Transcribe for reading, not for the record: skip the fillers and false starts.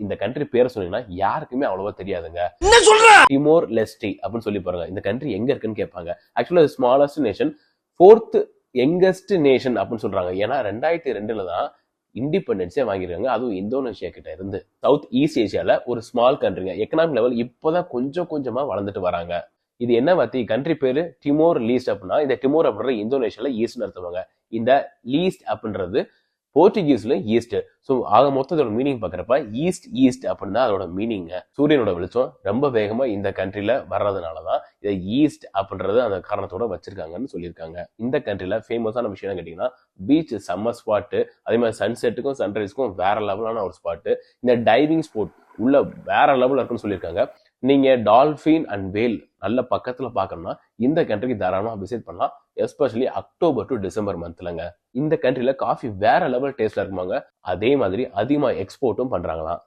இந்த கண்ட்ரி பேரை சொன்னீங்கன்னா யாருக்குமே அவ்வளவா தெரியாதுங்க. என்ன சொல்ற? டிமோர் லெஸ்டே அப்படின்னு சொல்லி பாருங்க. இந்த கண்ட்ரி எங்க இருக்குன்னு கேட்பாங்க. ஆக்சுவலா smallest nation, 4th youngest nation அப்படின்னு சொல்றாங்க. ஏன்னா 2002 தான் இண்டிபெண்டன்ஸே வாங்கிருக்காங்க. அதுவும் இந்தோனேஷியா கிட்ட இருந்து. சவுத் ஈஸ்ட் ஏசியால ஒரு ஸ்மால் கண்ட்ரிங்க. எக்கனாமிக் லெவல் இப்போதான் கொஞ்சம் கொஞ்சமா வளர்ந்துட்டு வராங்க. இது என்ன வார்த்தை? கண்ட்ரி பேரு டிமோர் லீஸ்ட் அப்படின்னா, இந்த டிமோர் அப்படின்ற இந்தோனேஷியால ஈஸ்ட்னு அர்த்தமாங்க. இந்த லீஸ்ட் அப்படின்றது போர்ச்சுகீஸ்ல ஈஸ்ட். ஸோ ஆக மொத்தத்தோட மீனிங் பாக்குறப்ப ஈஸ்ட் அப்படின்னு தான் அதோட மீனிங். சூரியனோட வெளிச்சம் ரொம்ப வேகமா இந்த கண்ட்ரில வர்றதுனாலதான் இதை ஈஸ்ட் அப்படின்றது அந்த காரணத்தோட வச்சிருக்காங்கன்னு சொல்லியிருக்காங்க. இந்த கண்ட்ரில ஃபேமஸான விஷயம் கேட்டீங்கன்னா பீச் செம்ம ஸ்பாட்டு, அதே மாதிரி சன்செட்டுக்கும் சன்ரைஸ்க்கும் வேற லெவலான ஒரு ஸ்பாட்டு. இந்த டைவிங் ஸ்போர்ட் உள்ள வேற லெவல் இருக்குன்னு சொல்லியிருக்காங்க. நீங்க டால்பின் அண்ட் வேல் நல்ல பக்கத்துல பாக்கணும்னா இந்த கண்ட்ரிக்கு தாராளமா விசிட் பண்ணலாம். எஸ்பெஷலி அக்டோபர் டு டிசம்பர் மந்த்லங்க. இந்த கண்ட்ரில காஃபி வேற லெவல் டேஸ்ட்ல இருக்குமாங்க. அதே மாதிரி அதிகமா எக்ஸ்போர்ட்டும் பண்றாங்களாம்.